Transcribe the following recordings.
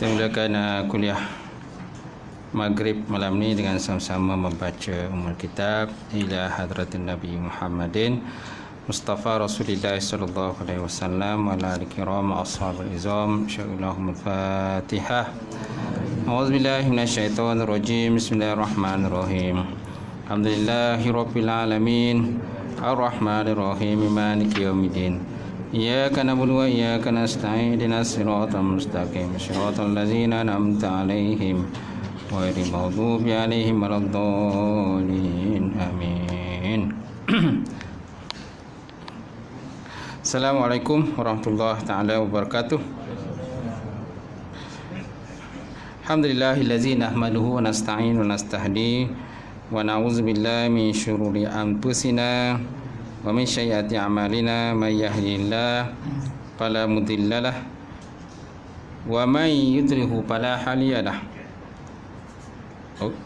Kita mulakan kuliah Maghrib malam ni dengan sama-sama membaca Ummul Kitab ila hadratin Nabi Muhammadin Mustafa Rasulullah sallallahu alaihi wasallam wa ala alihi kiram ashabul izam. Insyaallah Fatihah. A'udzubillahi minasyaitonir rajim. Bismillahirrahmanirrahim. Alhamdulillahirabbil alamin. Arrahmanir rahim. Maliki yaumiddin. Iyyaka na'budu wa iyyaka nasta'in. Ihdinas siratal mustaqim. Siratal ladzina an'amta 'alaihim ghairil maghdubi 'alaihim waladdallin. Amin. Assalamualaikum warahmatullahi taala wabarakatuh. Alhamdulillahillazi nahmaduhu wa nasta'inu wa nastahdi wa na'udzu billahi min syururi anfusina wa min sayyiati a'malina. May yahdihillahu fala mudhillalah wa may yudlilhu fala hadiyalah.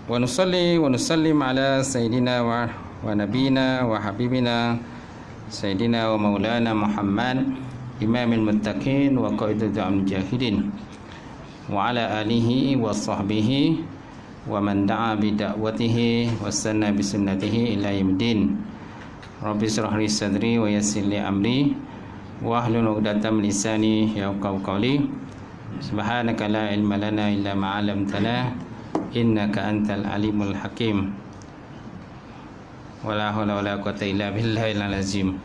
Wa nusalli wa nusallim ala sayyidina wa nabiyina wa habibina Sayyidina wa maulana Muhammad imamil muttaqin wa qaidul mujahidin wa ala alihi wa sahbihi wa man da'a bi da'watihi wa sanna bi sunnatihi ila yaumiddin. Rabbi shrah li sadri wa yassir li amri wa hlul 'uqdatam min lisani yafqahu qawli. Subhanaka la ilma lana illa ma 'allamtana innaka antal alimul hakim. Wala haula wala quwwata illa billahil azim.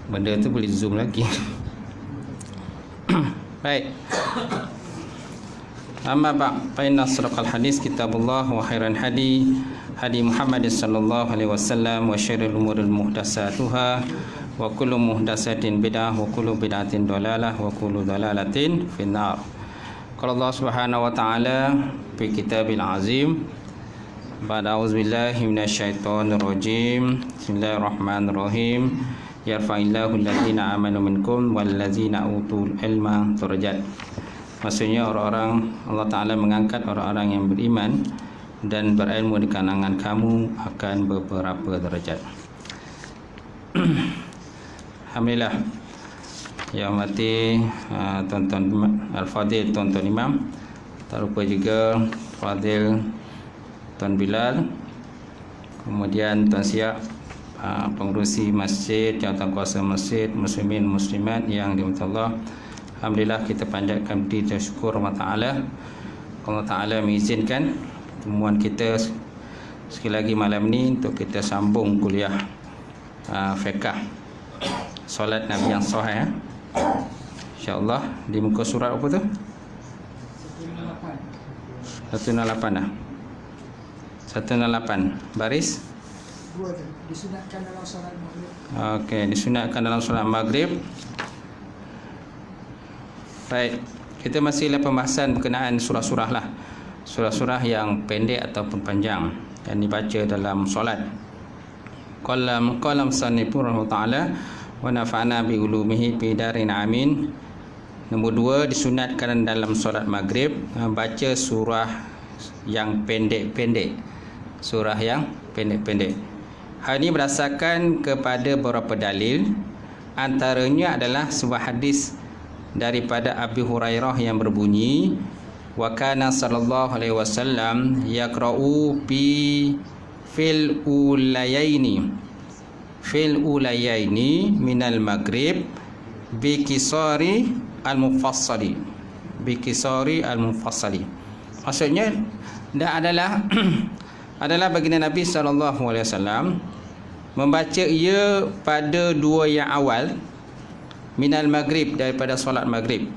Benda tu boleh zoom lagi. Baik. Amma ba' fa inna asraqal hadis kitabullah wa khairan hadi Muhammad sallallahu alaihi wasallam wa syarrul umuril muhdatsatuha wa kullu muhdatsatin bid'ah wa kullu bid'atin dhalalah wa kullu dhalalatin finnar. Qala Allah Subhanahu wa ta'ala fi kitabil azim ba'da auzubillahi minasyaitonir rajim. Bismillahirrahmanirrahim. Yarfa'illahu allazina amanu minkum wallazina utul ilma darajat. Maksudnya orang-orang, Allah Ta'ala mengangkat orang-orang yang beriman dan berilmu di kalangan kamu akan beberapa derajat. Alhamdulillah. Ya mati tuan-tuan Al-Fadil, tuan-tuan Imam. Tak lupa juga Fadil Tuan Bilal. Kemudian Tuan Siap, pengurusi masjid, jawatankuasa masjid, muslimin muslimat yang dirahmati Allah. Alhamdulillah, kita panjatkan puji dan syukur Allah Ta'ala. Allah Ta'ala mengizinkan pertemuan kita sekali lagi malam ni untuk kita sambung kuliah fiqh solat Nabi yang sahih. InsyaAllah di muka surat apa tu? 168 dah. 168 baris disunatkan dalam solat maghrib. Okey, disunatkan dalam solat maghrib. Baik, kita masih dalam pembahasan berkenaan surah-surah lah. Surah-surah yang pendek ataupun panjang yang dibaca dalam solat. Qalam sanifur ta'ala wa nafa'na bi ulumihi fi darin amin. Nombor 2, disunatkan dalam solat maghrib baca surah yang pendek-pendek. Surah yang pendek-pendek. Hal ini berdasarkan kepada beberapa dalil. Antaranya adalah sebuah hadis daripada Abi Hurairah yang berbunyi, wa kana sallallahu alaihi wasallam yaqra'u fil ulayaini minal maghrib bi kisari al-mufassali. Maksudnya adalah baginda Nabi sallallahu alaihi wasallam membaca ia pada dua yang awal minal maghrib, daripada solat maghrib,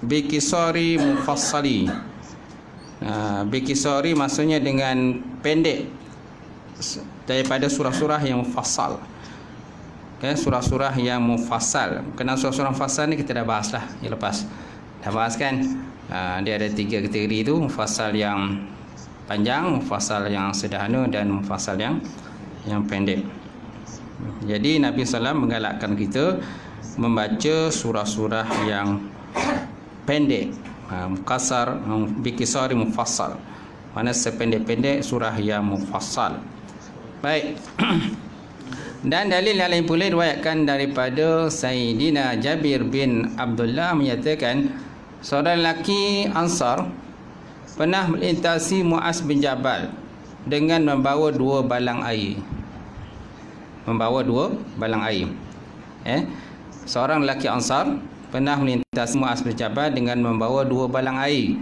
bikisari mufassali. Bikisari maksudnya dengan pendek daripada surah-surah yang mufassal. Okay, surah-surah yang mufassal. Kenal surah-surah mufassal ni kita dah bahas lah yang lepas. Dah bahas kan? Dia ada 3 kategori tu. Mufassal yang panjang, mufassal yang sederhana dan mufassal yang pendek. Jadi Nabi SAW menggalakkan kita membaca surah-surah yang pendek, muqassar, bikisari mufassal, mana sependek-pendek surah yang mufassal. Baik. Dan dalil yang lain pula diriwayatkan daripada Sayyidina Jabir bin Abdullah menyatakan seorang lelaki Ansar pernah melintasi Muaz bin Jabal dengan membawa 2 balang air. Seorang lelaki Ansar pernah melintasi Muaz bin Jabal dengan membawa 2 balang air.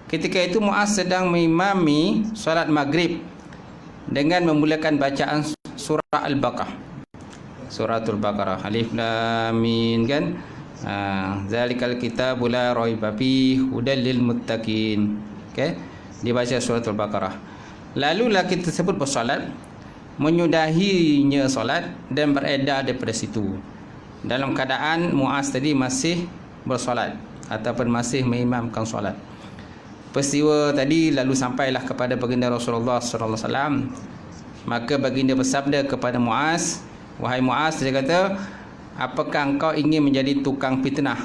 Ketika itu Muaz sedang mengimami solat maghrib dengan memulakan bacaan surah Al-Baqarah. Suratul Baqarah, Alif Lam Mim kan. Zalikal kitabu la raiba fihi hudal lil muttaqin. Okey, dibaca suratul Baqarah. Lalu lelaki tersebut bersolat, menyudahinya solat dan beredar daripada situ. Dalam keadaan Muaz tadi masih bersolat ataupun masih mengimamkan solat. Peristiwa tadi lalu sampailah kepada baginda Rasulullah sallallahu alaihi wasallam. Maka baginda bersabda kepada Muaz, "Wahai Muaz," dia kata, "apakah engkau ingin menjadi tukang fitnah?"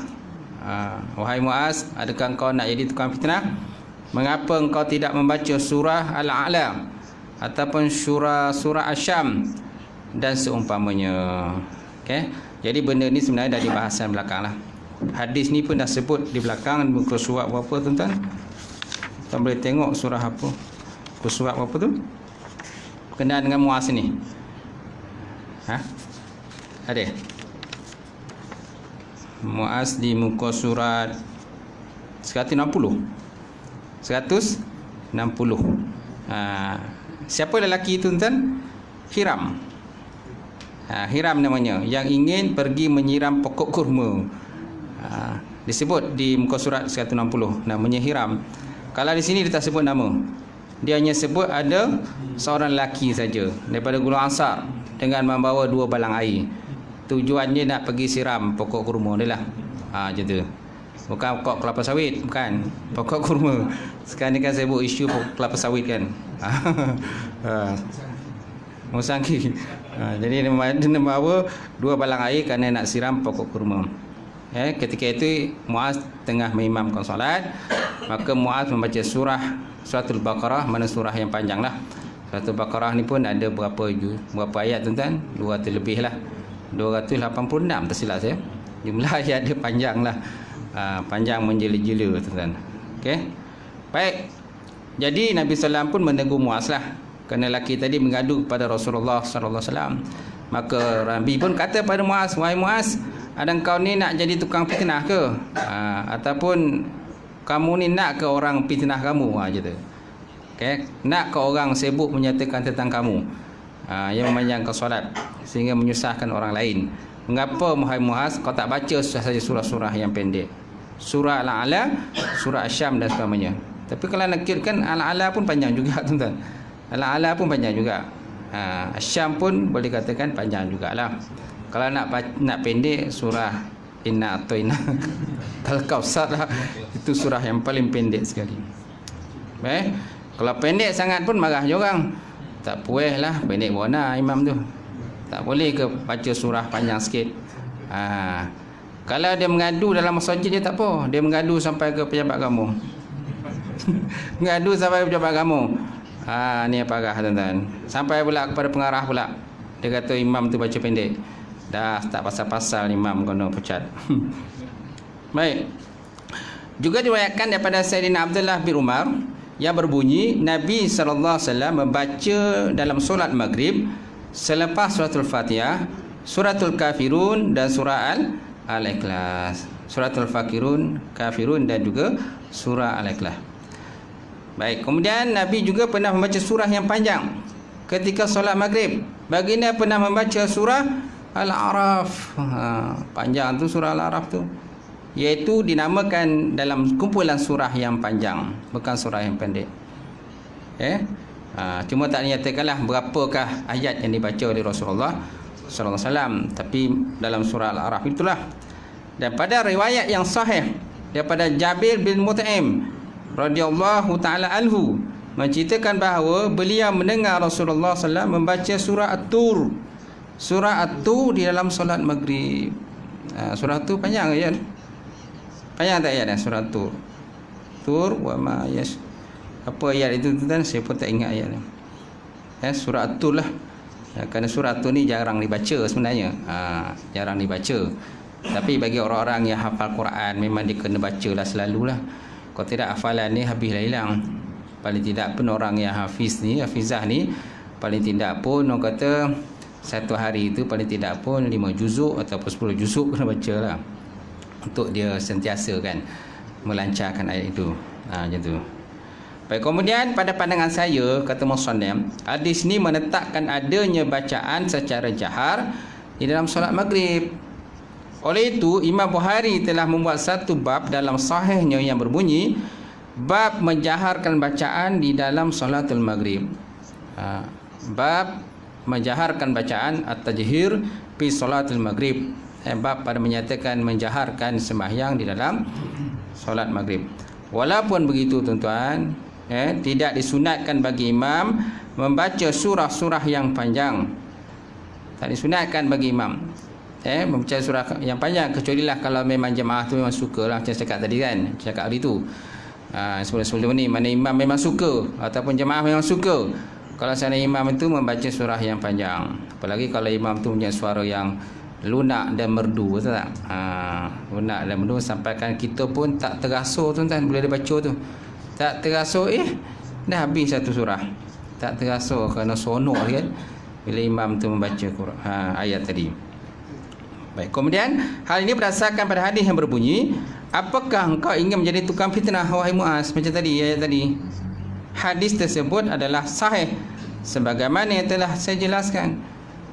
Wahai Muaz, adakah engkau nak jadi tukang fitnah? Mengapa engkau tidak membaca surah Al-A'la ataupun surah Asy-Syam dan seumpamanya? Okey. Jadi benda ni sebenarnya dah dibahasan belakang lah. Hadis ni pun dah sebut di belakang muka surat berapa tuan-tuan? Tuan boleh tengok surah apa? Muka surat berapa tu? Berkenaan dengan Muaz ni. Ada? Muaz di muka surat 160. 160. Siapa lelaki itu tuan? Hiram. Hiram namanya, yang ingin pergi menyiram pokok kurma. Disebut di muka surat 160 namanya Hiram. Kalau di sini dia tak sebut nama. Dia hanya sebut ada seorang lelaki saja daripada golongan Ansar dengan membawa 2 balang air. Tujuannya nak pergi siram pokok kurma dia lah. Macam tu. Bukan pokok kelapa sawit, bukan. Pokok kurma. Sekarang ni kan sibuk isu kelapa sawit kan. Musangki. Jadi dia membawa 2 balang air kerana nak siram pokok kurma. Ketika itu Muaz tengah mengimamkan solat, maka Muaz membaca suratul Baqarah, mana surah yang panjang lah. Suratul Baqarah ni pun ada berapa ayat tuan-tuan? 200 lebih lah. 286 tersilap saya. Jumlah ayat dia panjang lah. Panjang menjela-jela tuan-tuan. Okey. Baik. Jadi Nabi SAW pun menegur Muaz lah. Kerana lelaki tadi mengadu kepada Rasulullah SAW. Maka Nabi pun kata pada Muaz, "Wahai Muaz, ada kau ni nak jadi tukang fitnah ke? Ataupun kamu ni nak ke orang fitnah kamu?" Macam tu. Okay? Nak ke orang sibuk menyatakan tentang kamu, yang memanjangkan solat sehingga menyusahkan orang lain. Mengapa wahai Muaz kau tak baca saja surah-surah yang pendek? Surah Al-A'la, surah Asy-Syam dan sebagainya. Tapi kalau nak kirakan Al-A'la pun panjang juga tuan-tuan. Al-A'la pun panjang juga. Asy-Syam pun boleh katakan panjang jugalah. Kalau nak pendek, surah Inna Atoina Al-Kautsar lah. Itu surah yang paling pendek sekali. Baik. Kalau pendek sangat pun marah je orang. Tak puas lah, pendek warna imam tu. Tak boleh ke baca surah panjang sikit? Kalau dia mengadu dalam masjid dia tak apa. Dia mengadu sampai ke pejabat kamu. Mengadu sampai ke pejabat kamu. Ni apa parah tuan-tuan. Sampai pula kepada pengarah pula. Dia kata imam tu baca pendek. Dah tak pasal-pasal imam kena pecat. Baik. Juga diriwayatkan daripada Sayyidina Abdullah bin Umar yang berbunyi, Nabi SAW membaca dalam solat maghrib selepas suratul Fatihah, suratul Kafirun dan surah Al-Ikhlas. Suratul Kafirun dan juga surah Al-Ikhlas. Baik, kemudian Nabi juga pernah membaca surah yang panjang ketika solat maghrib. Baginda pernah membaca surah Al-A'raf. Panjang tu surah Al-A'raf tu, iaitu dinamakan dalam kumpulan surah yang panjang, bukan surah yang pendek. Cuma tak dinyatakanlah berapakah ayat yang dibaca oleh Rasulullah sallallahu alaihi wasallam, tapi dalam surah Al-A'raf itulah. Dan pada riwayat yang sahih daripada Jabir bin Mut'im radhiyallahu taala anhu, menceritakan bahawa beliau mendengar Rasulullah SAW membaca surah At-Tur. Surah At-Tur di dalam solat maghrib. Surah At-Tur panjang ayat. Panjang tak ayat surah At-Tur? Tur wa ma yas. Apa ayat itu tuan? Saya pun tak ingat ayat. Surah At-Tur lah. Kerana surah At-Tur ni jarang dibaca sebenarnya. Jarang dibaca. Tapi bagi orang-orang yang hafal Quran, memang dia kena bacalah selalulah. Kalau tidak, hafalan ni habislah hilang. Paling tidak pun orang yang hafizah ni, paling tidak pun orang kata satu hari itu paling tidak pun 5 juzuk ataupun 10 juzuk kena baca lah, untuk dia sentiasa kan melancarkan ayat itu. Macam tu. Baik, kemudian pada pandangan saya, kata Musannif, hadis ni menetapkan adanya bacaan secara jahar di dalam solat maghrib. Oleh itu, Imam Bukhari telah membuat satu bab dalam sahihnya yang berbunyi bab menjaharkan bacaan di dalam solatul maghrib. Bab menjaharkan bacaan at-tajhir fi solatul maghrib. Bab pada menyatakan menjaharkan sembahyang di dalam solat maghrib. Walaupun begitu tuan-tuan, tidak disunatkan bagi imam membaca surah-surah yang panjang. Tak disunatkan bagi imam membaca surah yang panjang, kecuali lah kalau memang jemaah tu memang suka lah, macam cakap tadi kan, cakap hari tu sebelum ni, mana imam memang suka ataupun jemaah memang suka kalau sana imam itu membaca surah yang panjang. Apalagi kalau imam tu punya suara yang lunak dan merdu, betul tak? Lunak dan merdu sampaikan kita pun tak terasa tuan-tuan bila dia baca tu, tak terasa dah habis satu surah, tak terasa kerana sonok kan bila imam tu membaca ayat tadi. Baik, kemudian hal ini berdasarkan pada hadis yang berbunyi, apakah engkau ingin menjadi tukang fitnah wahai Muaz? Macam tadi ayat tadi. Hadis tersebut adalah sahih sebagaimana yang telah saya jelaskan.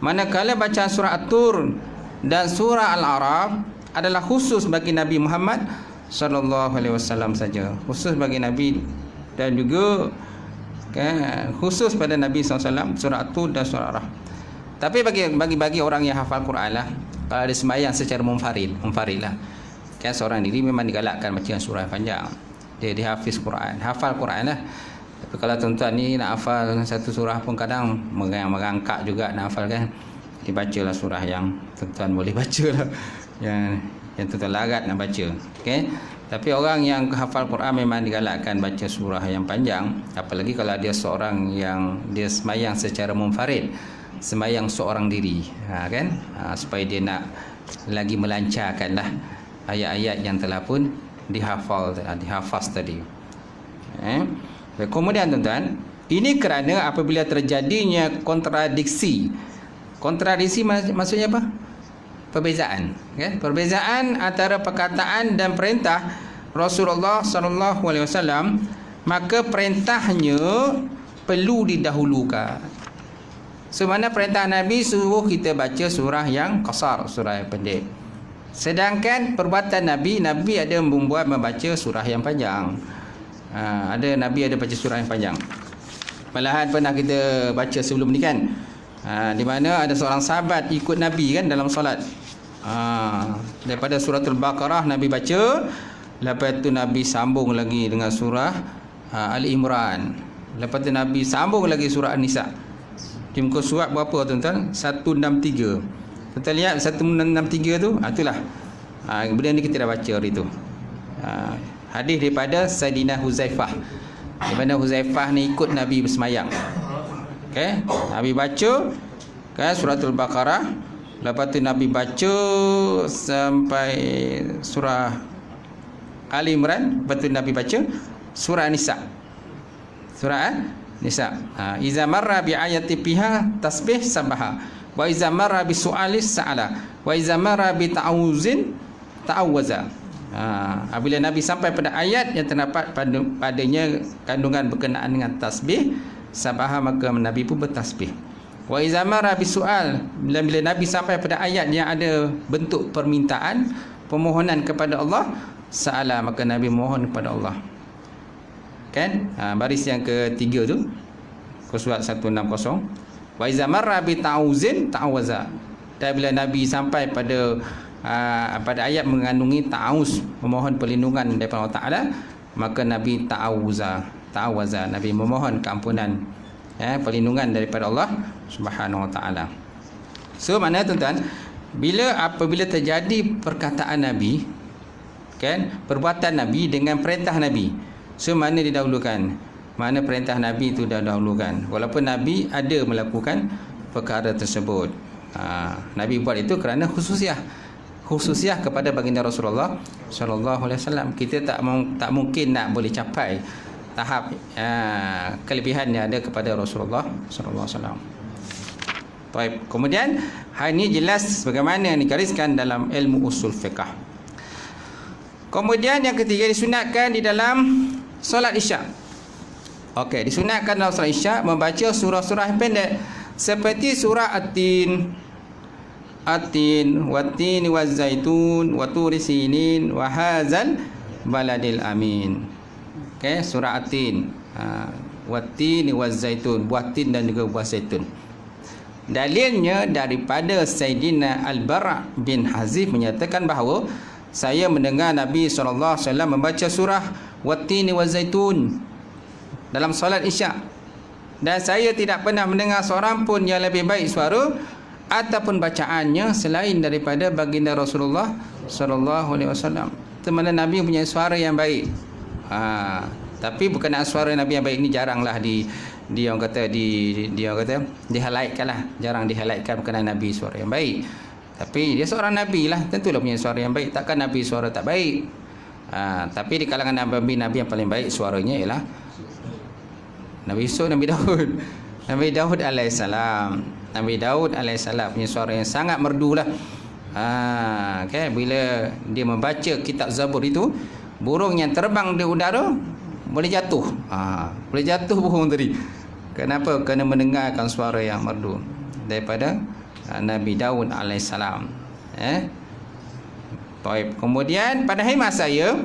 Manakala bacaan surah At-Tur dan surah Al-A'raf adalah khusus bagi Nabi Muhammad sallallahu alaihi wasallam saja, khusus bagi Nabi, dan juga khusus pada Nabi SAW, surah At-Tur dan surah Al-A'raf. Tapi bagi orang yang hafal Quran lah, kalau ada sembahyang secara munfarid lah, kan seorang diri memang digalakkan baca surah yang panjang. Dia hafiz Quran, hafal Quran lah. Tapi kalau tuan-tuan ni nak hafal satu surah pun kadang merangkak juga nak hafal kan, dibacalah surah yang tuan-tuan boleh baca lah, yang tuan-tuan larat nak baca. Okay? Tapi orang yang hafal Quran memang digalakkan baca surah yang panjang. Apalagi kalau dia seorang yang dia sembahyang secara munfarid, sembahyang seorang diri, kan, supaya dia nak lagi melancarkanlah ayat-ayat yang telah pun dihafaz tadi. Kemudian tuan-tuan, ini kerana apabila terjadinya kontradiksi maksudnya apa? Perbezaan, kan? Perbezaan antara perkataan dan perintah Rasulullah sallallahu alaihi wasallam, maka perintahnya perlu didahulukan. Semana perintah Nabi suruh kita baca surah yang qasar, surah yang pendek. Sedangkan perbuatan Nabi ada membaca surah yang panjang. Nabi ada baca surah yang panjang. Malahan pernah kita baca sebelum ni kan, di mana ada seorang sahabat ikut Nabi kan dalam solat. Daripada suratul Baqarah Nabi baca, lepas tu Nabi sambung lagi dengan surah Ali Imran, lepas tu Nabi sambung lagi surah An-Nisa. Di muka surat berapa tuan-tuan? 163. Tuan-tuan lihat 163 tu, itulah. Kemudian ni kita dah baca hari tu. Hadis daripada Sayyidina Huzaifah. Di mana Huzaifah ni ikut Nabi bersemayang. Okey, Nabi baca kan suratul Baqarah, lepas tu Nabi baca sampai surah Ali Imran, lepas tu Nabi baca surah An-Nisa. Surah Nisa. Iza marra bi ayati fiha tasbih sabaha, wa iza marra bi su'alis sa'ala, wa iza marra bi ta'awuzin ta'awaza. Apabila Nabi sampai pada ayat yang terdapat padanya kandungan berkenaan dengan tasbih sabaha, maka Nabi pun bertasbih. Wa iza marra bi su'al, bila Nabi sampai pada ayat yang ada bentuk permintaan, permohonan kepada Allah, sa'ala, maka Nabi mohon kepada Allah. Kan? Baris yang ketiga tu, surat 160. Wa iza marra bi ta'awuzin ta'awaza. Dan bila Nabi sampai pada ayat mengandungi ta'awuz, memohon perlindungan daripada Allah Taala, maka Nabi ta'awuza. ta'awaza, Nabi memohon keampunan, perlindungan daripada Allah Subhanahu wa taala. So mana tuan-tuan, apabila terjadi perkataan Nabi, kan, perbuatan Nabi dengan perintah Nabi, so mana didahulukan? Mana perintah Nabi itu didahulukan, walaupun Nabi ada melakukan perkara tersebut. Nabi buat itu kerana khususiah kepada baginda Rasulullah sallallahu alaihi wasallam. Kita tak mungkin nak boleh capai tahap kelebihan yang ada kepada Rasulullah sallallahu alaihi wasallam. Baik, kemudian hal ini jelas bagaimana yang digariskan dalam ilmu usul fiqh. Kemudian yang ketiga, disunatkan di dalam solat Isyak. Okey, disunatkan dalam solat Isyak membaca surah-surah yang pendek seperti surah At-Tin, Wat-Tin waz-Zaitun, wa Turi Sinin, wa Hadzal Baladil Amin. Okey, surah At-Tin, Wat-Tin waz-Zaitun, buah tin dan juga buah zaitun. Dalilnya daripada Sayyidina Al-Bara' bin Hazif menyatakan bahawa saya mendengar Nabi SAW membaca surah Wat-Tin waz-Zaitun dalam solat Isyak, dan saya tidak pernah mendengar seorang pun yang lebih baik suara ataupun bacaannya selain daripada baginda Rasulullah SAW. Itu mana Nabi punya suara yang baik. Tapi berkenaan suara Nabi yang baik ini jaranglah orang kata di-highlightkan lah. Jarang di-highlightkan berkenaan Nabi suara yang baik. Tapi dia seorang Nabi lah, tentulah punya suara yang baik. Takkan Nabi suara tak baik. Tapi di kalangan Nabi yang paling baik suaranya ialah Nabi Yusuf, Nabi Daud. Nabi Daud alaihissalam. Nabi Daud alaihissalam punya suara yang sangat merdu lah. Okay, bila dia membaca kitab Zabur itu, burung yang terbang di udara boleh jatuh. Boleh jatuh burung tadi. Kenapa? Kerana mendengarkan suara yang merdu daripada Nabi Daud alaihissalam. Baik. Kemudian pada khidmat saya,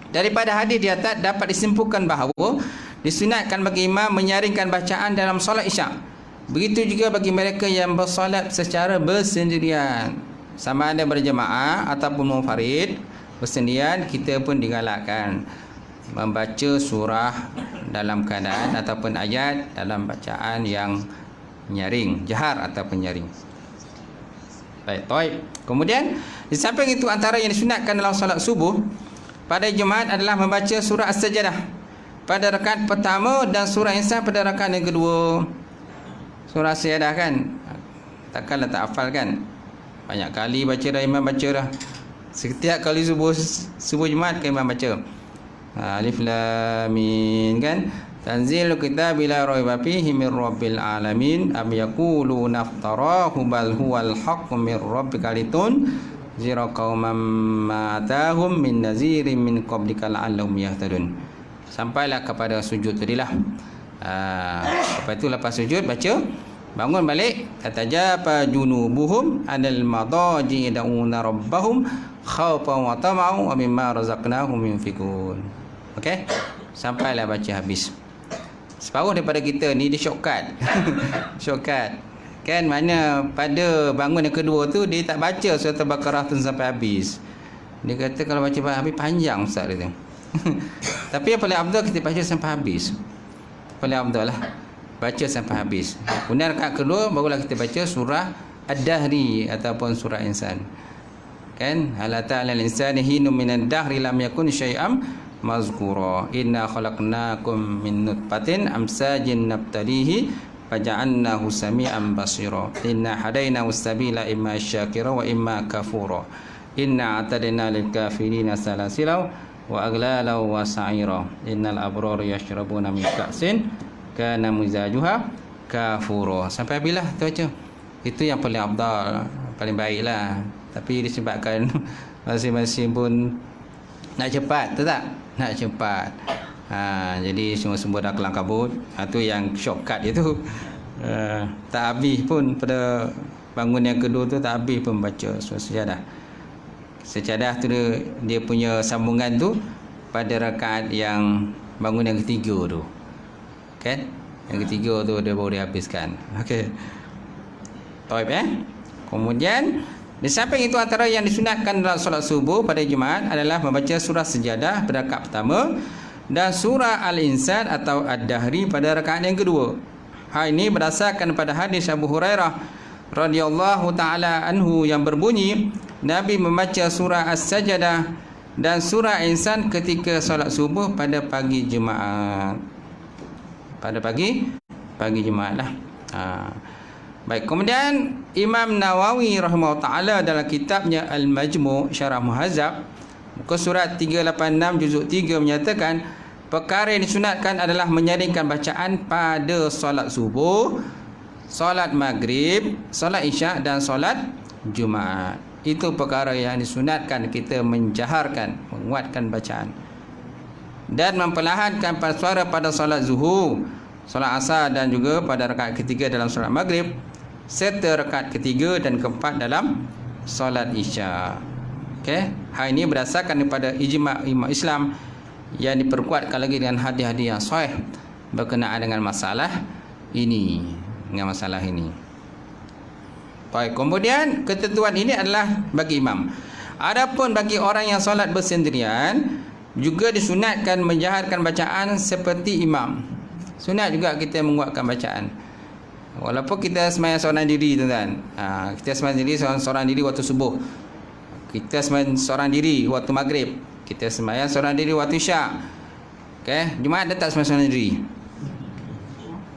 daripada hadis di atas dapat disimpulkan bahawa disunatkan bagi imam menyaringkan bacaan dalam solat Isyak. Begitu juga bagi mereka yang bersolat secara bersendirian, sama ada berjemaah ataupun munfarid. Bersendirian, kita pun digalakkan membaca surah dalam keadaan ataupun ayat dalam bacaan yang nyaring, jahar ataupun nyaring. Baik. Kemudian di samping itu, antara yang disunatkan dalam solat subuh pada Jumaat adalah membaca surah As-Sajdah pada rakaat pertama dan surah Insan pada rakaat yang kedua. Surah As-Sajdah kan, takkanlah tak hafal kan? Banyak kali baca dah, imam baca dah. Setiap kali subuh Jumaat kan imam baca. Alif Lam Mim kan, tanzilul kitabi la raiba fihi min rabbil alamin am yaquluna iftarahu bal huwal haqqu min rabbika litunzira qauman ma atahum min nazirin min qablika la'allahum yahtadun. Sampailah kepada sujud tadilah. Lepas itu, lepas sujud baca, bangun balik, tatajaba junubuhum anil madaji yad'una rabbahum khaufan wa tama'an wa mimma razaqnahum yunfiqun. Okey, sampailah baca habis. Separuh daripada kita ni dia shortcut. Shortcut. Kan, mana pada bangun yang kedua tu dia tak baca surah Al-Baqarah tu sampai habis. Dia kata kalau baca habis panjang ustaz dia tu. Tapi yang paling afdal kita baca sampai habis. Paling afdal lah baca sampai habis. Kemudian rakaat kedua barulah kita baca surah Ad-Dahri ataupun surah Insan. Kan, hal ta'ala al-insani hinum minad dahri lam yakun syai'am mazkura inna khalaqnakum min nutfatin amsajin nabtalihi faja'alnahu sami'an basira inna hadainahu sabila imma syakira wa imma kafura inna atadna lil kafirina salasila wa aglala wa sa'ira innal abrara yashrabuna min ka'sin kana mizajuha kafura. Sampai bila tu baca. Itu yang paling afdal, paling baiklah. Tapi disebabkan masing-masing pun nak cepat, tu tak? Nak cepat. Jadi semua-semua dah kelang kabut. Itu yang shortcut itu. Tak habis pun pada bangun yang kedua tu, tak habis pun baca surah Sajadah. Sajadah tu dia punya sambungan tu pada rakaat yang bangun yang ketiga tu. Kan? Yang ketiga tu dia baru dihabiskan. Okey. Baik Kemudian di samping itu, antara yang disunatkan dalam solat subuh pada Jumaat adalah membaca surah Sajadah pada rakaat pertama dan surah Al-Insan atau Ad-Dahri pada rakaat yang kedua. Hal ini berdasarkan pada hadis Abu Hurairah radhiyallahu taala anhu yang berbunyi, Nabi membaca surah As-Sajdah dan surah Insan ketika solat subuh pada pagi Jumaat. Pada pagi Jumaat lah. Baik, kemudian Imam Nawawi rahimahullah taala dalam kitabnya Al-Majmu' Syarah Muhazzab muka surat 386 juzuk 3 menyatakan perkara yang disunatkan adalah menyaringkan bacaan pada solat subuh, solat maghrib, solat isyak dan solat Jumaat. Itu perkara yang disunatkan, kita menjaharkan, menguatkan bacaan dan memperlahankan suara pada solat zuhur, solat asar dan juga pada rakaat ketiga dalam solat maghrib serta rakaat ketiga dan keempat dalam solat isyak. Okey, hal ini berdasarkan daripada ijma' umat Islam yang diperkuatkan lagi dengan hadis-hadis yang sahih berkenaan dengan masalah ini, Baik, kemudian ketentuan ini adalah bagi imam. Adapun bagi orang yang solat bersendirian juga disunatkan menjaharkan bacaan seperti imam. Sunat juga kita menguatkan bacaan. Walaupun kita sembahyang seorang diri, tuan-tuan. Kita sembahyang diri seorang diri waktu subuh. Kita sembahyang seorang diri waktu maghrib. Kita sembahyang seorang diri waktu isyak. Okey, Jumaat dia tak sembahyang seorang diri.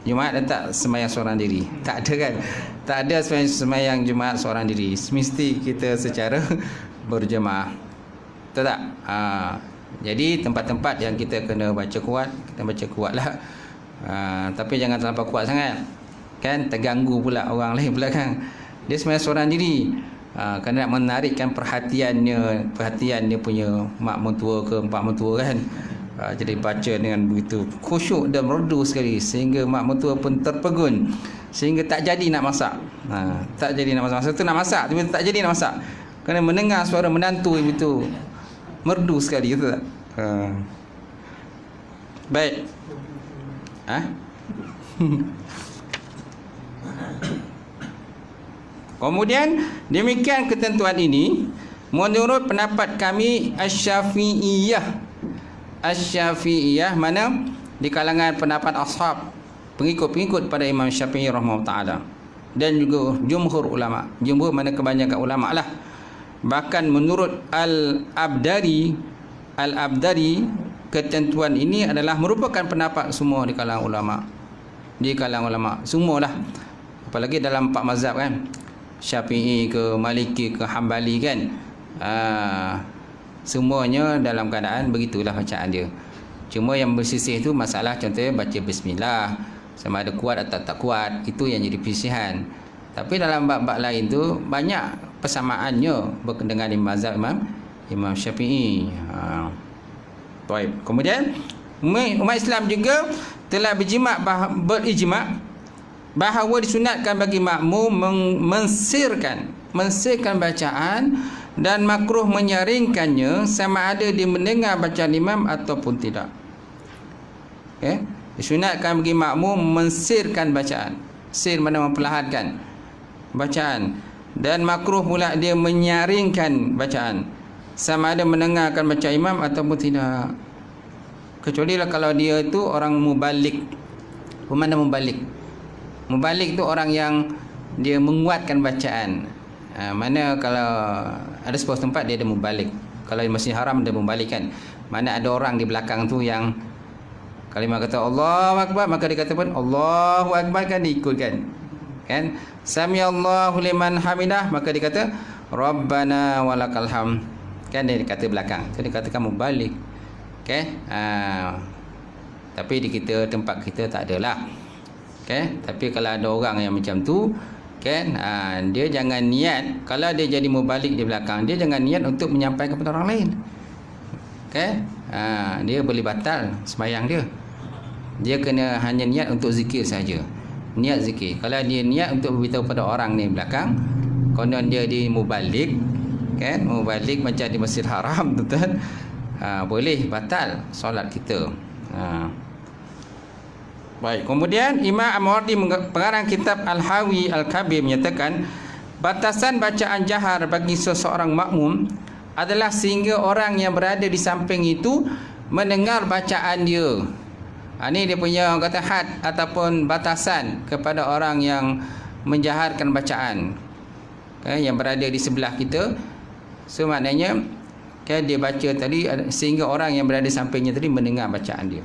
Jumaat dia tak sembahyang seorang diri. Tak ada kan? Tak ada sembahyang Jumaat seorang diri. Mesti kita secara berjemaah. Betul tak? Jadi tempat-tempat yang kita kena baca kuat, kita baca kuatlah. Tapi jangan terlampau kuat sangat. Kan terganggu pula orang lain belakang. Dia sembahyang seorang diri. Kerana nak menarikkan perhatiannya punya mak mentua ke empak mentua kan. Jadi baca dengan begitu khusyuk dan merdu sekali sehingga mak mentua pun terpegun, sehingga tak jadi nak masak. Tak jadi nak masak. Masa tu nak masak tapi tak jadi nak masak. Kerana mendengar suara menantu itu merdu sekali, betul tak? Baik. Kemudian demikian ketentuan ini menurut pendapat kami Asy-Syafi'iyah mana di kalangan pendapat ashab pengikut pada Imam Syafi'i rahimahullah taala dan juga jumhur ulama. Jumhur mana kebanyakan ulama lah. Bahkan menurut Al-Abdari ketentuan ini adalah merupakan pendapat semua di kalangan ulama. Semualah. Apalagi dalam empat mazhab kan. Syafi'i ke Maliki ke Hambali kan. Semuanya dalam keadaan begitulah bacaan dia. Cuma yang bersisih tu masalah contohnya baca bismillah sama ada kuat atau tak kuat, itu yang jadi pilihan. Tapi dalam bab-bab lain tu banyak persamaannya dengan mazhab Imam Syafi'i. Baik. Kemudian umat Islam juga telah berijma' bahawa disunatkan bagi makmum mensirkan bacaan dan makruh menyaringkannya sama ada dia mendengar bacaan imam ataupun tidak. Okey, disunatkan bagi makmum mensirkan bacaan. Sir mana memperlahankan bacaan, dan makruh pula dia menyaringkan bacaan sama ada mendengarkan bacaan imam ataupun tidak. Kecuali lah kalau dia itu orang mubalik. Bermakna mubalik. Mubalik tu orang yang dia menguatkan bacaan. Mana kalau ada sebuah tempat dia ada mubalik. Kalau di Masjid Haram dia mubalik kan. Mana ada orang di belakang tu yang kalimah kata Allahu Akbar, maka dia kata pun Allahu Akbar kan, diikutkan. Kan? Samiallahu liman hamidah, maka dia kata Rabbana walakal hamd. Kan dia kata belakang. Tu dia katakan mubalik. Okey. Tapi di tempat kita tak adalah. Okay? Tapi kalau ada orang yang macam tu kan, dia jangan niat, kalau dia jadi mubalik di belakang, dia jangan niat untuk menyampaikan kepada orang lain. Okay? Dia boleh batal sembahyang dia. Dia kena hanya niat untuk zikir saja. Niat zikir. Kalau dia niat untuk beritahu pada orang ni belakang, konon dia di mubalik, kan? Mubalik macam di Masjid Haram, betul? Boleh batal solat kita. Baik, kemudian Imam Al-Mawardi pengarang kitab Al-Hawi Al-Kabir menyatakan batasan bacaan jahar bagi seseorang makmum adalah sehingga orang yang berada di samping itu mendengar bacaan dia. Ini dia punya kata had ataupun batasan kepada orang yang menjaharkan bacaan, yang berada di sebelah kita. So maknanya dia baca tadi sehingga orang yang berada sampingnya tadi mendengar bacaan dia.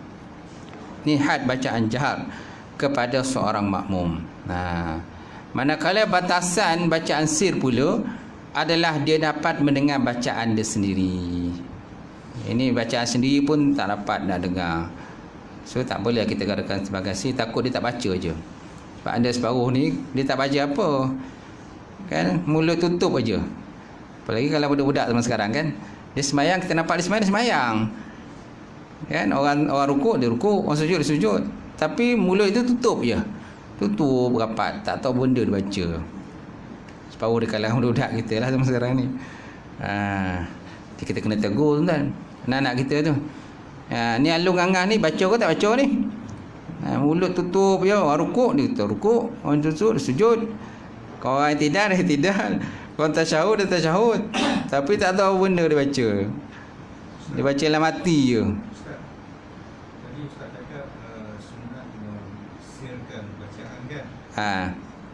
Ni had bacaan jahar kepada seorang makmum. Manakala batasan bacaan sir pula adalah dia dapat mendengar bacaan dia sendiri. Ini bacaan sendiri pun tak dapat nak dengar. So tak boleh kita katakan sebagai sir, takut dia tak baca je. Sebab anda separuh ni dia tak baca apa, kan, mulut tutup aja. Apalagi kalau budak-budak zaman sekarang kan, dia semayang, kita nampak dia semayang, dia semayang, kan. Orang rukuk dia rukuk, orang sujud dia sujud, tapi mulut itu tutup je, tutup rapat, tak tahu benda dia baca. Separuh di kalangan budak kita lah zaman sekarang ni. Kita kena tegur tuan, anak-anak kita tu. Ni Alung Angah ni baca ke tak baca ni? Mulut tutup je, orang rukuk dia rukuk, orang sujud dia sujud, orang tidak dia tidak, orang tasyahud dia tasyahud, tapi tak tahu benda dia baca. Dia baca dalam hati je. Ustaz, tadi Ustaz cakap sunat mensirkan bacaan kan?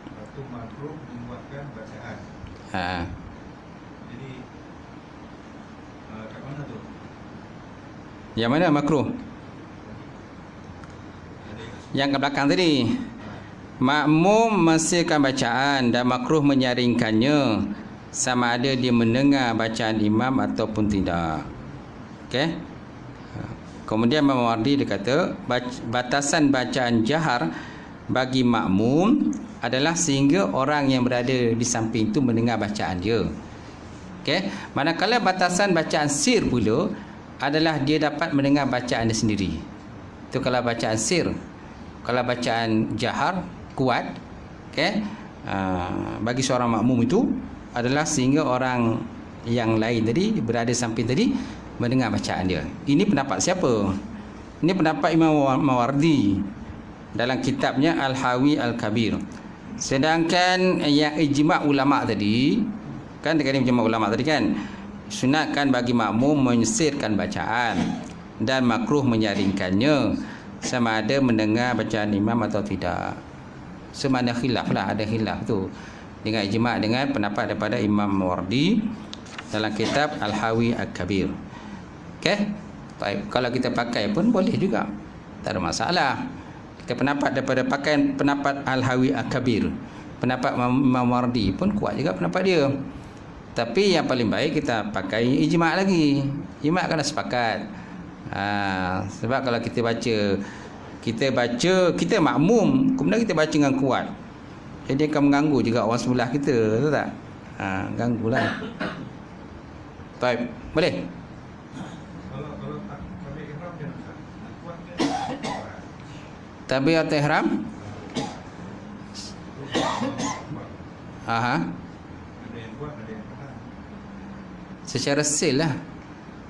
Lepas tu makruh membuatkan bacaan. Jadi kat mana tu? Yang mana makruh? Yang ke belakang tadi. Makmum mensirkan bacaan dan makruh menyaringkannya, sama ada dia mendengar bacaan imam ataupun tidak. Okey. Kemudian Imam Mawardi dia kata batasan bacaan jahar bagi makmum adalah sehingga orang yang berada di samping itu mendengar bacaan dia. Okey. Manakala batasan bacaan sir pula adalah dia dapat mendengar bacaan dia sendiri. Itu kalau bacaan sir. Kalau bacaan jahar kuat, bagi seorang makmum itu adalah sehingga orang yang lain tadi berada samping tadi mendengar bacaan dia. Ini pendapat siapa? Ini pendapat Imam Mawardi dalam kitabnya Al-Hawi Al-Kabir. Sedangkan yang ijma' ulama' tadi, kan dekat ijma' ulama' tadi kan, sunatkan bagi makmum menyisirkan bacaan dan makruh menyaringkannya, sama ada mendengar bacaan imam atau tidak. Semana khilaf lah, ada khilaf tu dengan ijma' dengan pendapat daripada Imam Mawardi dalam kitab Al-Hawi Al-Kabir. Okey. Baik, kalau kita pakai pun boleh juga, tak ada masalah. Kita pendapat daripada pakai pendapat Al-Hawi Al-Kabir, pendapat Imam Mawardi pun kuat juga pendapat dia. Tapi yang paling baik kita pakai ijma' lagi. Ijma' kena sepakat. Sebab kalau kita makmum, kemudian kita baca dengan kuat, jadi akan mengganggu juga orang sebelah kita, betul tak? Ganggulah. Baik, boleh? Kalau takbir ihram macam mana? Kuat ke? Takbiratul ihram? Ada yang kuat, ada yang tahan. Secara sil lah.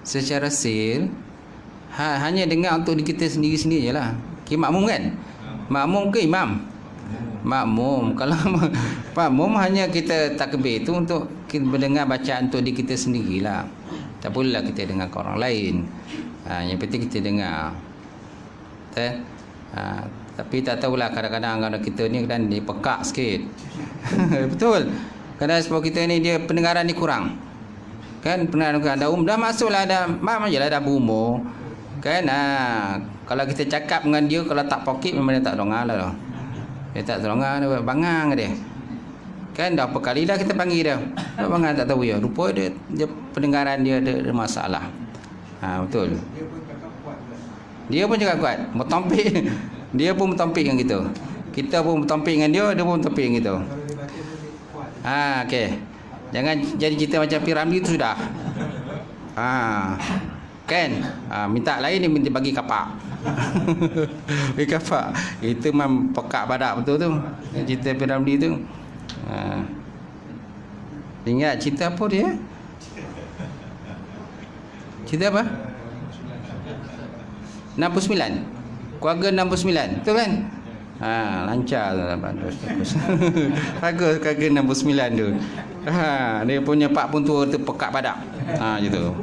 Secara sil hanya dengar untuk kita sendiri-sendiri je lah. Makmum kan? Makmum ke imam? Makmum. Kalau makmum hanya kita takbir tu untuk kita mendengar bacaan untuk diri kita sendirilah. Tak bolehlah kita dengar ke orang lain. Yang penting kita dengar. Tapi tak tahulah, kadang-kadang kalau kita ni kan dia pekak sikit. Betul. Kadang sebab kita ni dia pendengaran ni kurang. Kan pendengaran kurang. Dah masuklah, dah je lah, dah berumur. Kan, kalau kita cakap dengan dia, kalau tak poket memang dia tak dengar lah. Dia tak dengar, dia bangang dia. Kan dah berapa kali dah kita panggil dia. Dia bangang tak tahu ya. Rupa dia pendengaran dia ada masalah. Betul. Dia pun cakap kuat. Bertompik. Dia pun bertompik dengan kita. Kita pun bertompik dengan dia pun bertompik dengan kita. Okey. Jangan jadi cerita macam Piramli tu sudah. Kan, minta lain dia minta bagi kapak. Bagi kapak. Itu memang pekak badak betul tu. Cerita Piramli tu. Ingat cerita apa dia? Cerita apa? 69. Keluarga 69. Betul kan? Lancar tu. Bagus keluarga 69 tu. Dia punya pak pun tua tu pekak badak. Gitu.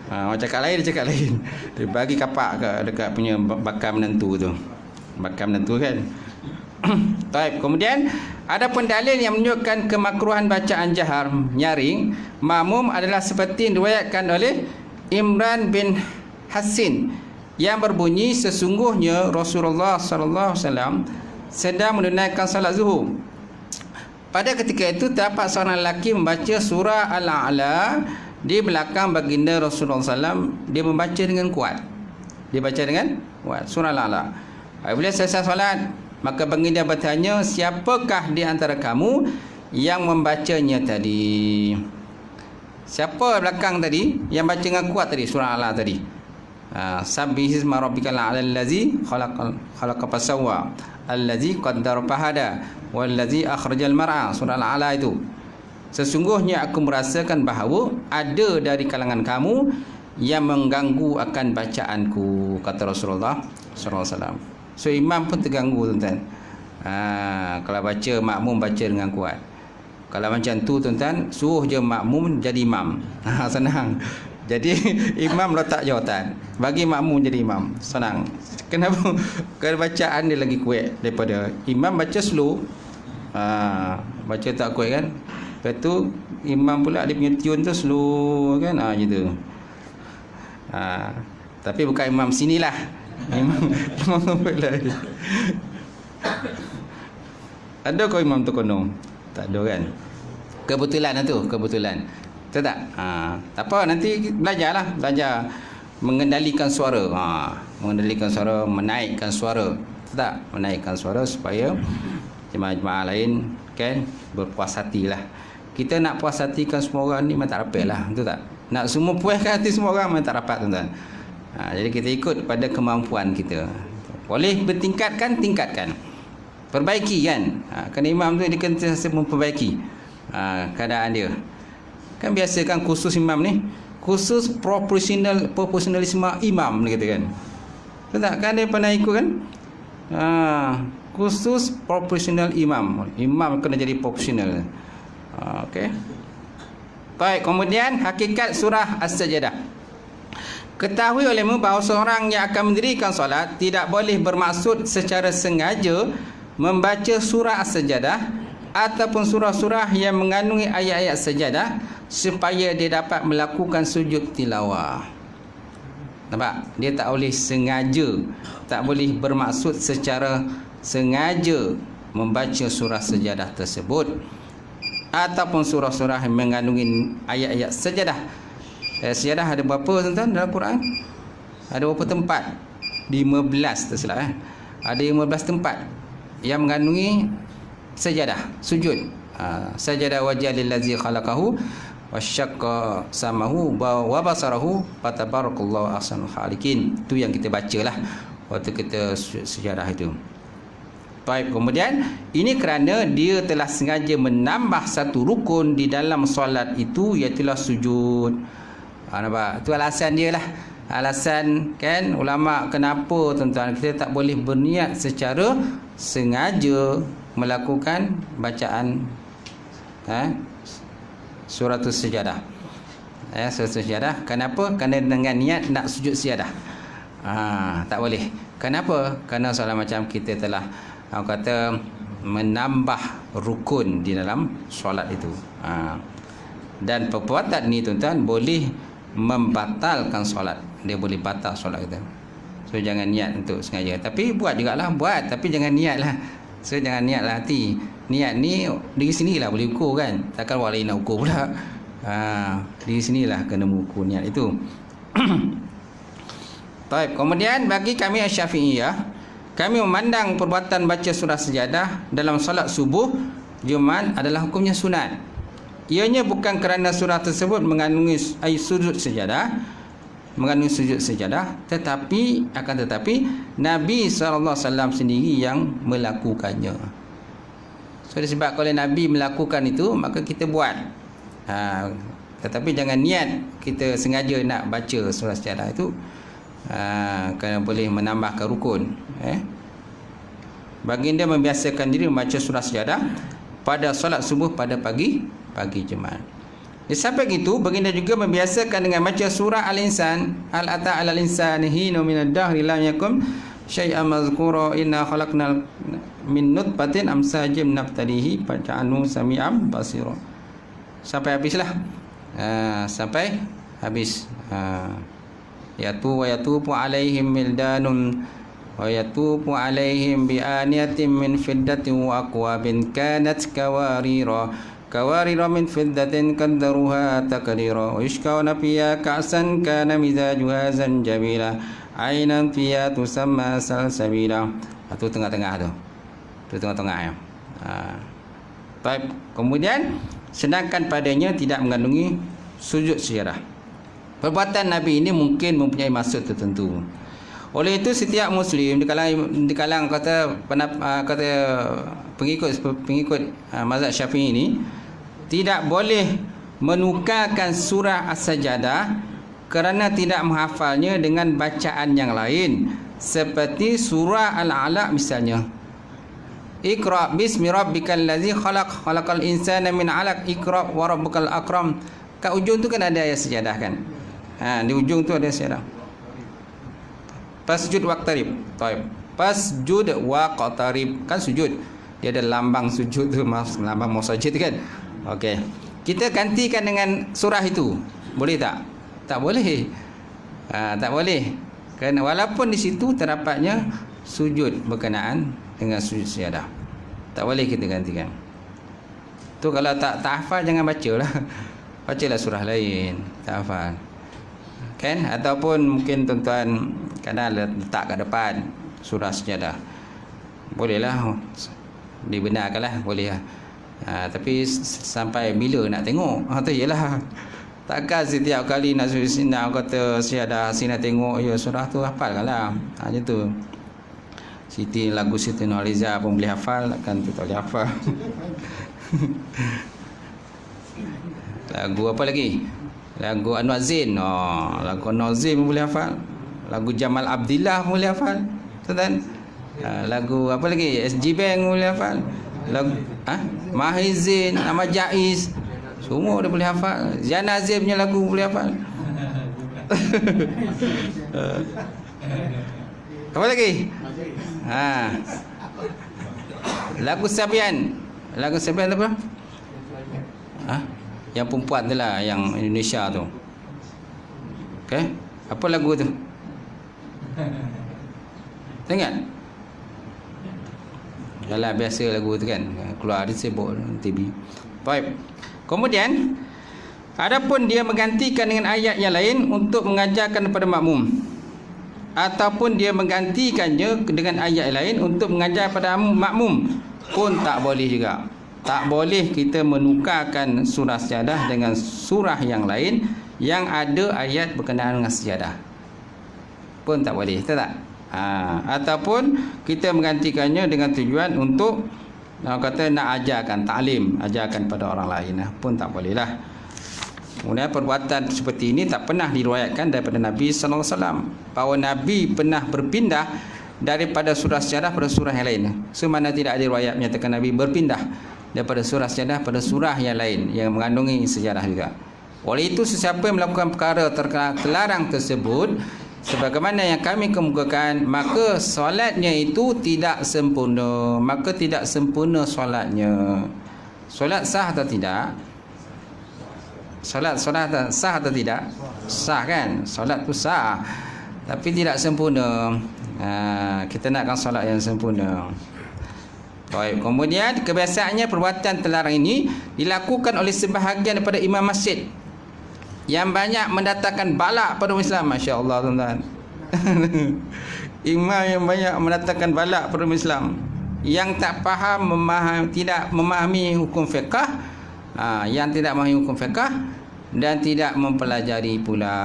Orang cakap lain, dia cakap lain. Dia bagi kapak dekat punya bakal menantu tu. Bakal menantu kan. Baik, kemudian ada pun dalil yang menunjukkan kemakruhan bacaan jahar nyaring makmum adalah seperti yang diriwayatkan oleh Imran bin Hasin yang berbunyi sesungguhnya Rasulullah sallallahu alaihi wasallam sedang menunaikan salat zuhur. Pada ketika itu terdapat seorang lelaki membaca surah Al-A'la di belakang baginda Rasulullah SAW. Dia membaca dengan kuat. Dia baca dengan kuat surah Al-A'la. Apabila selesai solat, maka baginda bertanya, siapakah di antara kamu yang membacanya tadi? Siapa belakang tadi yang baca dengan kuat tadi surah Al-A'la tadi? Sabbihisma rabbikal a'la allazi khalaqa fasawwa allazi qaddara fahada wallazi akhrajal mar'a. Surah Al-A'la itu. Sesungguhnya aku merasakan bahawa ada dari kalangan kamu yang mengganggu akan bacaanku, kata Rasulullah sallallahu alaihi wasallam. So imam pun terganggu tuan-tuan. Kalau baca makmum baca dengan kuat. Kalau macam tu tuan-tuan, suruh je makmum jadi imam. Senang. Jadi imam letak jawatan, bagi makmum jadi imam. Senang. Kenapa? Kerana bacaan dia lagi kuat daripada imam baca slow. Baca tak kuat kan? Lepas tu imam pula dia punya tune tu slow kan, gitu. Tapi bukan imam sinilah. Imam lain. Ada kau imam tu kono? Tak ada kan? Kebetulan tu, kebetulan. Betul tak? Tak apa, nanti belajarlah, belajar mengendalikan suara. Mengendalikan suara, menaikkan suara. Betul tak? Menaikkan suara supaya jemaah-jemaah lain kan berpuas hatilah. Kita nak puas hatikan semua orang ni memang tak dapat lah. Betul tak? Nak semua puaskan hati semua orang memang tak dapat tuan-tuan. Jadi kita ikut pada kemampuan kita. Boleh bertingkatkan, tingkatkan. Perbaiki kan. Kerana imam tu dia kena memperbaiki keadaan dia. Kan biasa kan khusus imam ni, khusus proporsionalisme imam ni kata kan. Betul tak? Kan dia pernah ikut kan? Khusus proporsional imam. Imam kena jadi proporsional. Okey. Baik, kemudian hakikat surah As-Sajdah. Ketahui olehmu bahawa seorang yang akan mendirikan solat tidak boleh bermaksud secara sengaja membaca surah As-Sajdah ataupun surah-surah yang mengandungi ayat-ayat sajadah supaya dia dapat melakukan sujud tilawah. Nampak? Dia tak boleh sengaja, tak boleh bermaksud secara sengaja membaca surah sajadah tersebut ataupun surah-surah yang mengandungi ayat-ayat sajadah. Sajadah ada berapa tuan-tuan dalam Quran? Ada berapa tempat? 15 tersilap Ada 15 tempat yang mengandungi sajadah, sujud. Sajadah wajah lillazi khalaqahu wasyaqqa samahu wa basarahu fatabarakallahu ahsanul khaliqin. Itu yang kita bacalah waktu kita sejarah itu. Baik, kemudian ini kerana dia telah sengaja menambah satu rukun di dalam solat itu, iaitu sujud. Nampak? Itu alasan dia lah. Alasan kan ulama kenapa tuan-tuan kita tak boleh berniat secara sengaja melakukan bacaan suratul sajadah. Suratul sajadah. Kenapa? Kerana dengan niat nak sujud sajadah. Tak boleh. Kenapa? Kerana soalan macam kita telah kata menambah rukun di dalam solat itu. Dan perbuatan ni tuan-tuan boleh membatalkan solat. Dia boleh batal solat kita. So jangan niat untuk sengaja. Tapi buat jugalah, buat, tapi jangan niatlah. So jangan niatlah hati. Niat ni dari sinilah boleh ukur kan. Takkan orang lain nak ukur pula. Dari sinilah kena mengukur niat itu. Baik, kemudian bagi kami Syafi'iyah, kami memandang perbuatan baca surah sajadah dalam solat subuh Jumaat adalah hukumnya sunat. Ianya bukan kerana surah tersebut mengandungi sujud sajadah, tetapi Nabi SAW sendiri yang melakukannya. So disebabkan oleh Nabi melakukan itu, maka kita buat. Tetapi jangan niat kita sengaja nak baca surah sajadah itu, kerana boleh menambahkan rukun. Baginda membiasakan diri membaca surah sajadah pada solat subuh pada pagi Jumaat. Sampai gitu, baginda juga membiasakan dengan baca surah Al-Insan, Al-ata 'alal insani hinu minad dahri lam yakum syai'an mazkura inna khalaqnal min nutfatin amsajim nabtalihi faj'alnu sami'an basira. Sampai habislah. Sampai habis. Yatu wa yatubu alaihim mildanun wa yatubu alaihim bi aniyatin min fiddatin wa aqwabin kanat kawarira min fiddatin qaddaruha taqdira wa yushkauna fiha ka'san kana mizajuha zanjabila ainan fiha tusamma salsabila. Itu tengah-tengah tu. Itu tengah-tengah ya. Baik. Kemudian sedangkan padanya tidak mengandungi sujud sejarah. Perbuatan Nabi ini mungkin mempunyai maksud tertentu. Oleh itu setiap Muslim di kalangan kata pengikut mazhab Syafi'i ini tidak boleh menukarkan surah As-Sajdah kerana tidak menghafalnya dengan bacaan yang lain, seperti surah Al-Alaq misalnya. Iqra bismi rabbikal ladzi khalaqal insana min 'alaq iqra wa rabbukal akram. Kat ujung tu kan ada ayat sejadah kan. Di ujung tu ada sejadah. Pasjud waqtarib. Baik. Pasjud waqtarib kan sujud. Dia ada lambang sujud tu, lambang mau sujud kan. Okey. Kita gantikan dengan surah itu. Boleh tak? Tak boleh. Tak boleh. Kerana walaupun di situ terdapatnya sujud berkenaan dengan sujud sejadah. Tak boleh kita gantikan. Tu kalau tak hafal jangan bacalah. Bacalah surah lain. Tak hafal. Kan? Ataupun mungkin tuan-tuan kadang letak kat depan surah sejadah. Bolehlah. Dibenarkanlah, boleh lah. Tapi sampai bila nak tengok? Tu ialah. Takkan setiap kali nak kata sejadah sini nak tengok ya surah tu hafalkanlah. Macam tu. Lagu Siti Nurhaliza pun boleh hafal, kan tu tak boleh hafal. Lagu apa lagi? Lagu Anwar Zain. Lagu Anwar Zain pun boleh hafal. Lagu Jamal Abdillah pun boleh hafal. Tuan-tuan. Lagu apa lagi? SG Bank pun boleh hafal. Lagu Mahir Zain, Ahmad Jaiz, semua dia boleh hafal. Zian Azim punya lagu boleh hafal. Apa lagi? Lagu Sabian. Lagu Sabian tu apa? Yang perempuan tu lah, yang Indonesia tu. Okey. Apa lagu tu? Ingat? Yalah, biasa lagu tu kan. Keluar dia sibuk TV. Baik. Kemudian adapun dia menggantikan dengan ayat yang lain untuk mengajarkan kepada makmum, ataupun dia menggantikannya dengan ayat lain untuk mengajar pada makmum, pun tak boleh juga. Tak boleh kita menukarkan surah sejadah dengan surah yang lain yang ada ayat berkenaan dengan sejadah. Pun tak boleh, betul tak? Ataupun kita menggantikannya dengan tujuan untuk kata nak ajarkan taklim, ajarkan pada orang lain, pun tak boleh lah. Kemudian perbuatan seperti ini tak pernah diriwayatkan daripada Nabi sallallahu alaihi wasallam, bahawa Nabi pernah berpindah daripada surah sejadah pada surah yang lain. Semana tidak ada riwayat menyatakan Nabi berpindah daripada surah sejadah pada surah yang lain yang mengandungi sejarah juga. Oleh itu sesiapa yang melakukan perkara terlarang tersebut sebagaimana yang kami kemukakan, maka solatnya itu tidak sempurna. Maka tidak sempurna solatnya. Solat sah atau tidak? Solat sah atau tidak? Sah kan? Solat tu sah, tapi tidak sempurna. Kita nakkan solat yang sempurna. Baik. Kemudian kebiasaannya perbuatan terlarang ini dilakukan oleh sebahagian daripada imam masjid yang banyak mendatangkan balak pada umat Islam. Masya Allah, tuan-tuan. Imam yang banyak mendatangkan balak pada umat Islam, yang tak faham, tidak memahami hukum fiqah, yang tidak memahami hukum fiqah dan tidak mempelajari pula.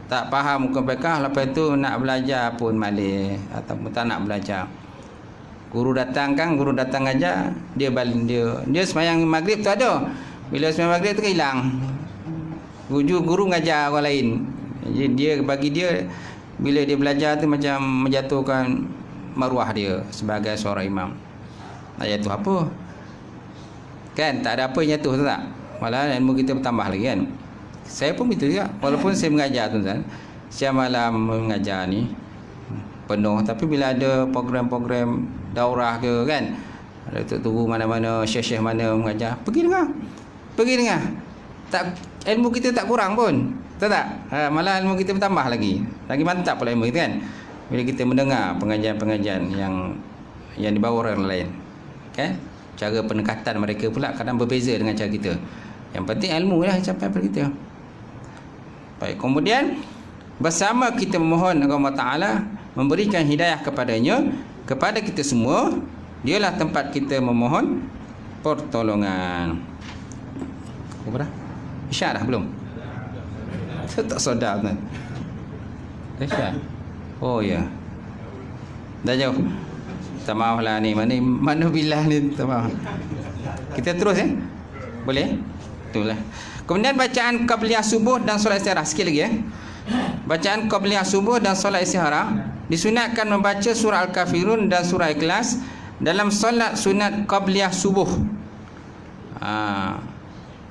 Tak faham hukum fiqah, lepas itu nak belajar pun malas ataupun tak nak belajar. Guru datang aja, dia sembahyang maghrib tu ada. Bila sembahyang maghrib tu hilang. Guru ngajar orang lain. Jadi bagi dia bila dia belajar tu macam menjatuhkan maruah dia sebagai seorang imam. Nak jatuh apa? Kan tak ada apa yang jatuh, tak? malah ilmu kita bertambah lagi kan. Saya pun begitu juga. Walaupun saya mengajar tuan-tuan, siang malam mengajar ni penuh, tapi bila ada program-program daurah ke kan, ada Tok Turu mana-mana, syekh-syekh mana mengajar, pergi dengar. Tak, ilmu kita tak kurang pun. Betul tak? Malah ilmu kita bertambah lagi. Lagi mantap pula ilmu kita kan. Bila kita mendengar pengajian-pengajian yang dibawa orang lain. Kan? Cara pendekatan mereka pula kadang berbeza dengan cara kita. Yang penting ilmu lah sampai pada kita. Baik, kemudian bersama kita memohon Allah Ta'ala memberikan hidayah kepadanya, kepada kita semua, dialah tempat kita memohon pertolongan. Apa dah? Isyak dah belum? Saya tak sedar tuan. Isyak. Oh ya. Dah jauh. Tak maaf lah ni. Mana Bilal ni, tak maaf. Kita terus boleh? Itulah. Kemudian bacaan qabliyah subuh dan solat istihara. Sikit lagi Bacaan qabliyah subuh dan solat istihara disunatkan membaca surah Al-Kafirun dan surah Ikhlas dalam solat sunat qabliyah subuh.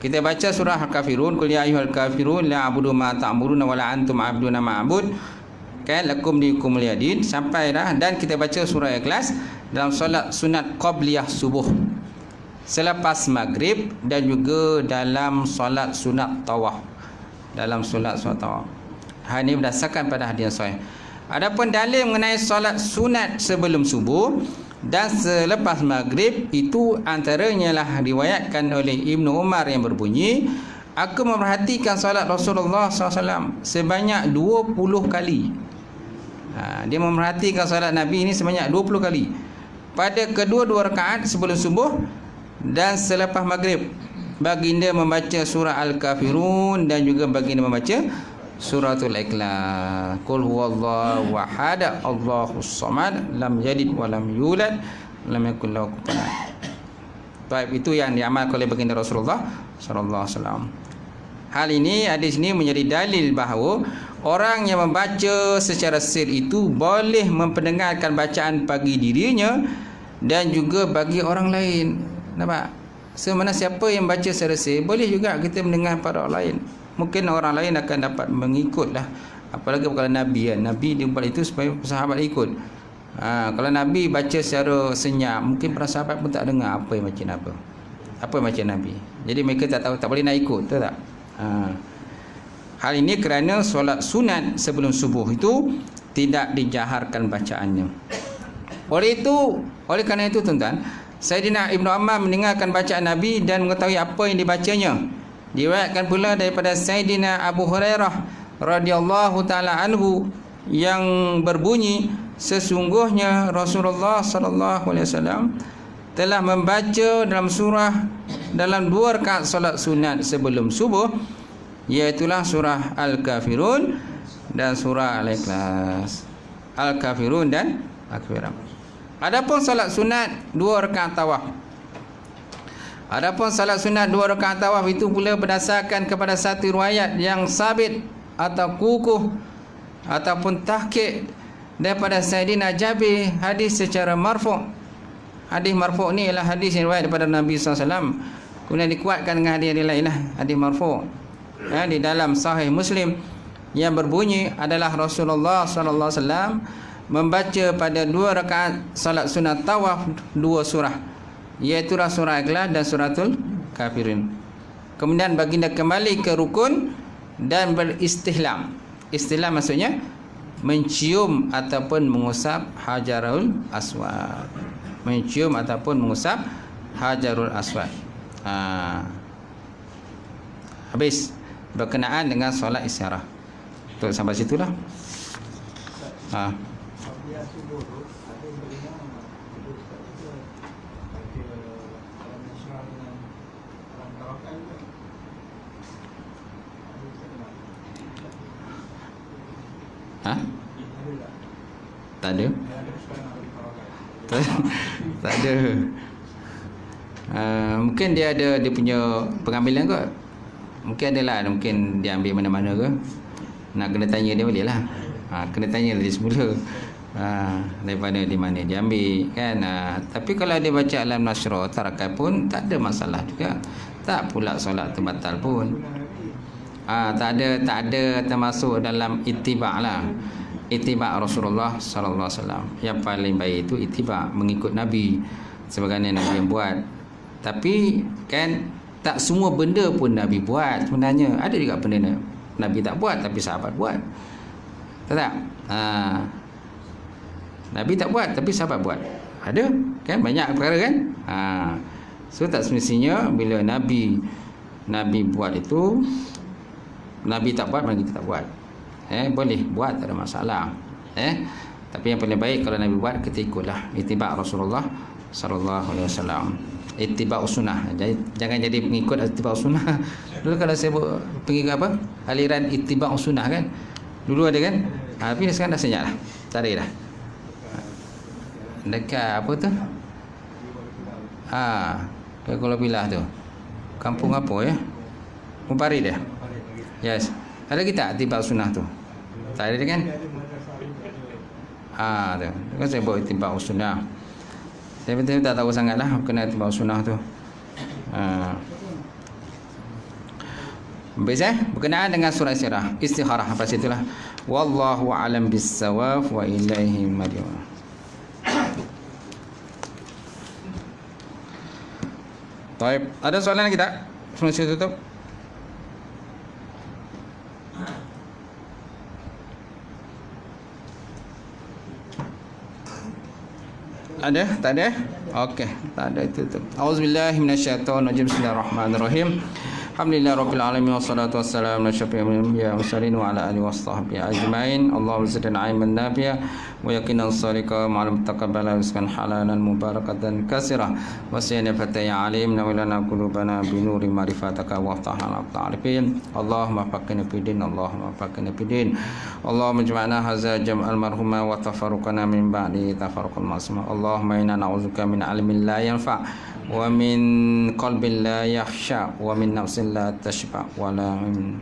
Kita baca surah Al-Kafirun, qul ya ayyuhal kafirun la a'budu ma ta'buduna wa la antum 'abduna ma a'bud, kan, lakum dikum liyadin, sampai dah. Dan kita baca surah Ikhlas dalam solat sunat qabliyah subuh selepas maghrib dan juga dalam solat sunat tawaf. Dalam solat sunat tawaf. Hal ini berdasarkan pada hadis sahih. Adapun dalil mengenai solat sunat sebelum subuh dan selepas maghrib, itu antaranya lah riwayatkan oleh Ibnu Umar yang berbunyi, aku memerhatikan solat Rasulullah SAW sebanyak 20 kali. Dia memerhatikan solat Nabi ini sebanyak 20 kali pada kedua-dua rakaat sebelum subuh dan selepas maghrib. Baginda membaca surah Al-Kafirun dan juga baginda membaca suratul Ikhlas. Qul huwallahu ahad, Allahus samad, lam yalid wa lam yulad, lam yakul lahu kufuwan ahad. Baik, itu yang diamalkan oleh baginda Rasulullah sallallahu alaihi wasallam. Hal ini, hadis ini menjadi dalil bahawa orang yang membaca secara sir itu boleh mempendengarkan bacaan bagi dirinya dan juga bagi orang lain. Nampak? Semana siapa yang baca secara sir, boleh juga kita mendengar pada orang lain. Mungkin orang lain akan dapat mengikutlah. Apalagi kalau Nabi kan. Nabi dia buat itu supaya sahabat ikut. Kalau Nabi baca secara senyap, mungkin para sahabat pun tak dengar apa yang baca Nabi. Apa yang baca Nabi. Jadi mereka tak tahu, tak boleh nak ikut, betul tak? Hal ini kerana solat sunat sebelum subuh itu tidak dijaharkan bacaannya. Oleh kerana itu tuan-tuan, Sayyidina Ibnu Ammar mendengarkan bacaan Nabi dan mengetahui apa yang dibacanya. Diriwayatkan pula daripada Sayyidina Abu Hurairah radhiyallahu taala anhu yang berbunyi, sesungguhnya Rasulullah sallallahu alaihi wasallam telah membaca dalam 2 rakaat solat sunat sebelum subuh, iaitulah surah Al-Kafirun dan surah Al-Ikhlas. Al-Kafirun dan Al-Kafirun. Adapun solat sunat 2 rakaat tawaf. Adapun salat sunat 2 rakaat tawaf itu pula berdasarkan kepada satu riwayat yang sabit atau kukuh ataupun tahqiq daripada Sayyidina Jabir, hadis secara marfu'. Hadis marfu' ni ialah hadis yang riwayat daripada Nabi SAW. Kemudian dikuatkan dengan hadis lain lah, hadis marfu'. Di dalam Sahih Muslim yang berbunyi adalah Rasulullah SAW membaca pada 2 rakaat salat sunat tawaf 2 surah, iaitu surah Ikhlas dan suratul Kafirun. Kemudian baginda kembali ke rukun dan beristihlam. Istihlam maksudnya mencium ataupun mengusap Hajarul Aswad. Mencium ataupun mengusap Hajarul Aswad. Habis berkenaan dengan solat isyarah. Untuk sampai situlah. Tak ada. Tak ada. Mungkin dia ada dia punya pengambilan kot. Mungkin adalah, mungkin dia ambil mana-mana ke. Nak kena tanya dia balik lah. Kena tanya dari semula. Daripada di mana dia ambil kan. Tapi kalau dia baca Alam Nasrah Tarakai pun tak ada masalah juga. tak pula solat tu batal pun. Tak ada termasuk dalam ittiba' lah. Ittiba' Rasulullah sallallahu alaihi wasallam. Yang paling baik itu ittiba', mengikut Nabi sebagaimana Nabi yang buat. Tapi kan tak semua benda pun Nabi buat sebenarnya. Ada juga benda Nabi tak buat tapi sahabat buat. Tak? Nabi tak buat tapi sahabat buat. Ada kan, banyak perkara kan. So tak semestinya bila Nabi buat itu, Nabi tak buat maka kita tak buat. Boleh buat, tak ada masalah. Tapi yang paling baik kalau Nabi buat, kita ikutlah ittiba' Rasulullah sallallahu alaihi wasallam. Ittiba' sunnah. Jangan jadi pengikut ittiba' sunnah. Dulu kalau saya pengikut apa? Aliran ittiba' sunnah kan. Dulu ada kan? Tapi sekarang dah senyap lah. Tak ada dah. Dekat apa tu? Dekat Kuala Pilah tu. Kampung apa ya? Mumpari dia. Yes. Ada kita ittiba' sunnah tu? Tak ada kan? Tu. Kan saya buat ittiba' sunnah. Saya betul tak tahu sangatlah kena ittiba' sunnah tu. Berkenaan dengan surah istikharah apa situlah. Wallahu a'lam bis-shawab wa ilaihi marji'un. Baik, ada soalan lagi tak? Sebelum saya tutup. Ada? Tak ada? Okey, tak ada itu. Auzubillahi minasyaitonirrajim. Bismillahirrahmanirrahim. Alhamdulillah rabbil alamin wassalatu wassalamu ala asyrafil anbiya'i mursalin wa ala alihi washabbihi ajmain. Allahumma zidna ilman nafi'a wa yaqinan sadiqa ma'al taqabbala rizqan halalan mubarakatan katsira wa sayyana fataya alim nawlana qulubana bi nuri ma'rifataka wa aftahna ta'rifin. Allahumma faqihna fid din, Allahumma faqihna fid din. Allahumma ijma'na hadza jam'al marhuma wa tafarruqana min ba'di tafarruqal ma'suma. Allahumma inna na'udzubika min ilmin la yanfa' wa min qalbin la yakhsha wa min nafsin la tashba wa min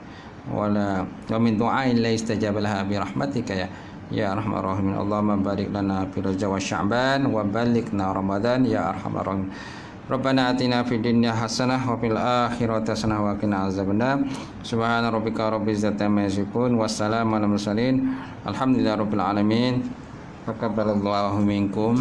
du'ain la istajaba laha bi rahmatika ya arhamar rahimin. Allahumma barik lana fi Rajab wa Sya'ban wa balighna Ramadan ya arhamar rahimin. Rabbana atina fid dunya hasanah wa fil akhirati hasanah wa qina azabannar. Subhana rabbika rabbil izzati amma yasifun wa salamun alal mursalin. Alhamdulillahi rabbil alamin. Taqabbalallahu minkum.